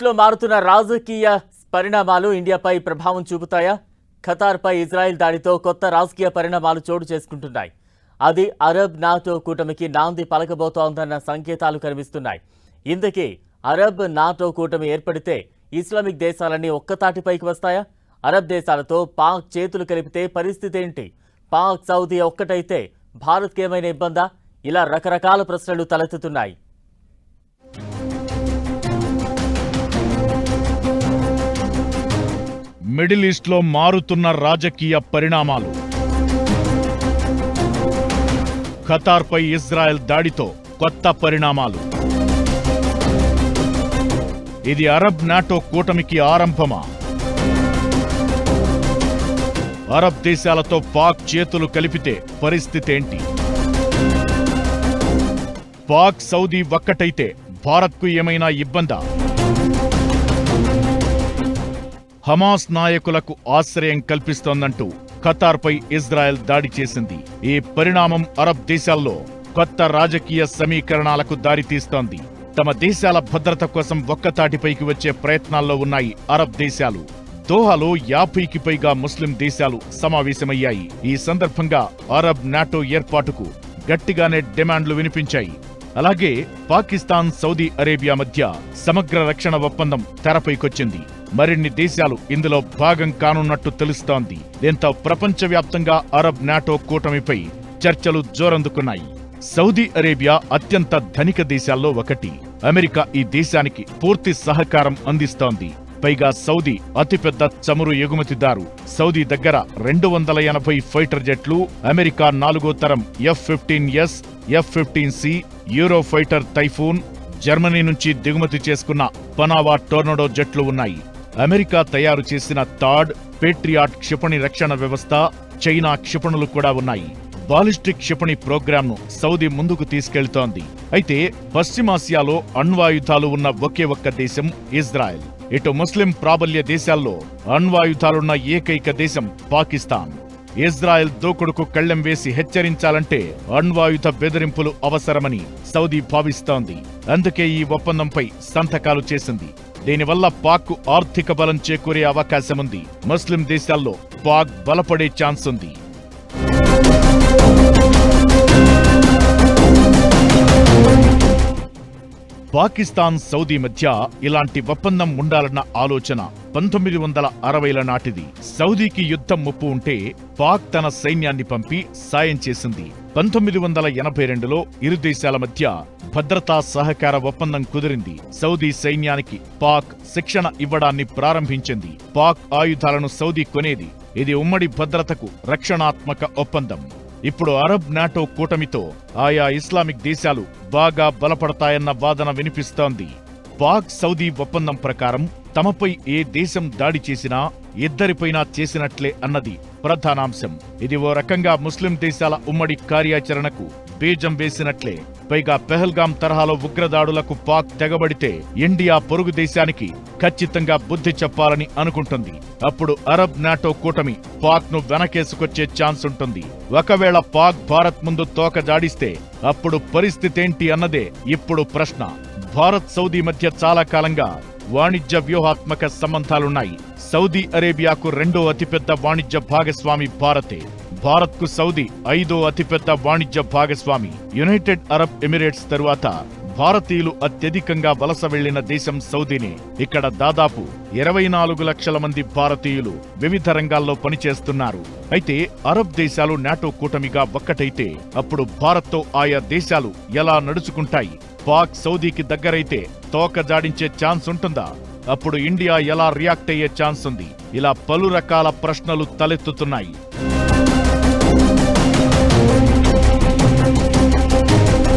ఈస్ట్లో మారుతున్న రాజకీయ పరిణామాలు ఇండియాపై ప్రభావం చూపుతాయా? ఖతార్పై ఇజ్రాయెల్ దాడితో కొత్త రాజకీయ పరిణామాలు చోటు చేసుకుంటున్నాయి. అది అరబ్ నాటో కూటమికి నాంది పలకబోతోందన్న సంకేతాలు కనిపిస్తున్నాయి. ఇందుకే అరబ్ నాటో కూటమి ఏర్పడితే ఇస్లామిక్ దేశాలన్నీ ఒక్కతాటిపైకి వస్తాయా? అరబ్ దేశాలతో పాక్ చేతులు కలిపితే పరిస్థితి ఏంటి? పాక్ సౌదీ ఒక్కటైతే భారత్కి ఏమైనా ఇబ్బందా? ఇలా రకరకాల ప్రశ్నలు తలెత్తుతున్నాయి. మిడిల్ ఈస్ట్లో మారుతున్న రాజకీయ పరిణామాలు. ఖతార్పై ఇజ్రాయెల్ దాడితో కొత్త పరిణామాలు. ఇది అరబ్ నాటో కూటమికి ఆరంభమా? అరబ్ దేశాలతో పాక్ చేతులు కలిపితే పరిస్థితేంటి? పాక్ సౌదీ ఒక్కటైతే భారత్కు ఏమైనా ఇబ్బందా? హమాస్ నాయకులకు ఆశ్రయం కల్పిస్తోందంటూ ఖతార్పై ఇజ్రాయెల్ దాడి చేసింది. ఈ పరిణామం అరబ్ దేశాల్లో కొత్త రాజకీయ సమీకరణాలకు దారితీస్తోంది. తమ దేశాల భద్రత కోసం ఒక్కతాటిపైకి వచ్చే ప్రయత్నాల్లో ఉన్నాయి అరబ్ దేశాలు. దోహాలో 50కి పైగా ముస్లిం దేశాలు సమావేశమయ్యాయి. ఈ సందర్భంగా అరబ్ నాటో ఏర్పాటుకు గట్టిగానే డిమాండ్లు వినిపించాయి. అలాగే పాకిస్తాన్, సౌదీ అరేబియా మధ్య సమగ్ర రక్షణ ఒప్పందం తెరపైకొచ్చింది. మరిన్ని దేశాలు ఇందులో భాగం కానున్నట్టు తెలుస్తోంది. దీంతో ప్రపంచవ్యాప్తంగా అరబ్ నాటో కూటమిపై చర్చలు జోరందుకున్నాయి. సౌదీ అరేబియా అత్యంత ధనిక దేశాల్లో ఒకటి. అమెరికా ఈ దేశానికి పూర్తి సహకారం అందిస్తోంది. పైగా సౌదీ అతిపెద్ద చమురు ఎగుమతిదారు. సౌదీ దగ్గర 280 ఫైటర్ జెట్లు, అమెరికా 4వ తరం F-15S, F-15C, euro fighter typhoon, Germany నుంచి దిగుమతి చేసుకున్న పనావా టోర్నడో జెట్లు ఉన్నాయి. అమెరికా తయారు చేసిన థాడ్, పేట్రియాట్ క్షిపణి రక్షణ వ్యవస్థ, చైనా క్షిపణులు కూడా ఉన్నాయి. బాలిస్టిక్ క్షిపణి ప్రోగ్రాంను సౌదీ ముందుకు తీసుకెళ్తోంది. అయితే పశ్చిమాసియాలో అణ్వాయుధాలు ఉన్న ఒకే ఒక్క దేశం ఇజ్రాయెల్. ఇటు ముస్లిం ప్రాబల్య దేశాల్లో అణ్వాయుధాలున్న ఏకైక దేశం పాకిస్తాన్. ఇజ్రాయెల్ దూకుడుకు కళ్లెం వేసి హెచ్చరించాలంటే అణ్వాయుధ బెదిరింపులు అవసరమని సౌదీ భావిస్తోంది. అందుకే ఈ ఒప్పందంపై సంతకాలు చేసింది. దీనివల్ల పాక్కు ఆర్థిక బలం చేకూరే అవకాశముంది. ముస్లిం దేశాల్లో పాక్ బలపడే ఛాన్స్ ఉంది. పాకిస్తాన్, సౌదీ మధ్య ఇలాంటి ఒప్పందం ఉండాలన్న ఆలోచన 1960ల నాటిది. సౌదీకి యుద్ధం ముప్పు ఉంటే పాక్ తన సైన్యాన్ని పంపి సాయం చేసింది. 1982లో ఇరు దేశాల మధ్య భద్రతా సహకార ఒప్పందం కుదిరింది. సౌదీ సైన్యానికి పాక్ శిక్షణ ఇవ్వడాన్ని ప్రారంభించింది. పాక్ ఆయుధాలను సౌదీ కొనేది. ఇది ఉమ్మడి భద్రతకు రక్షణాత్మక ఒప్పందం. ఇప్పుడు అరబ్ నాటో కూటమితో ఆయా ఇస్లామిక్ దేశాలు బాగా బలపడతాయన్న వాదన వినిపిస్తోంది. పాక్, సౌదీ ఒప్పందం ప్రకారం తమపై ఏ దేశం దాడి చేసినా ఇద్దరిపైనా చేసినట్లే అన్నది ప్రధానాంశం. ఇది ఓ రకంగా ముస్లిం దేశాల ఉమ్మడి కార్యాచరణకు బీజం వేసినట్లే. పైగా పెహల్గాం తరహాలో ఉగ్రదాడులకు పాక్ తెగబడితే ఇండియా పొరుగు దేశానికి ఖచ్చితంగా బుద్ధి చెప్పాలని అనుకుంటుంది. అప్పుడు అరబ్ నాటో కూటమి పాక్ ను వెనకేసుకొచ్చే ఛాన్స్ ఉంటుంది. ఒకవేళ పాక్ భారత్ ముందు తోక జాడిస్తే అప్పుడు పరిస్థితేంటి అన్నదే ఇప్పుడు ప్రశ్న. భారత్, సౌదీ మధ్య చాలా కాలంగా వాణిజ్య వ్యూహాత్మక సంబంధాలున్నాయి. సౌదీ అరేబియాకు 2వ అతిపెద్ద వాణిజ్య భాగస్వామి భారతే. భారత్కు సౌదీ 5వ అతిపెద్ద వాణిజ్య భాగస్వామి. యునైటెడ్ అరబ్ ఎమిరేట్స్ తరువాత భారతీయులు అత్యధికంగా వలస వెళ్లిన దేశం సౌదీనే. ఇక్కడ దాదాపు 24 లక్షల మంది భారతీయులు వివిధ రంగాల్లో పనిచేస్తున్నారు. అయితే అరబ్ దేశాలు నాటో కూటమిగా ఒక్కటైతే అప్పుడు భారత్తో ఆయా దేశాలు ఎలా నడుచుకుంటాయి? పాక్ సౌదీకి దగ్గరైతే తోక జాడించే ఛాన్స్ ఉంటుందా? అప్పుడు ఇండియా ఎలా రియాక్ట్ అయ్యే ఛాన్స్ ఉంది? ఇలా పలు రకాల ప్రశ్నలు తలెత్తుతున్నాయి.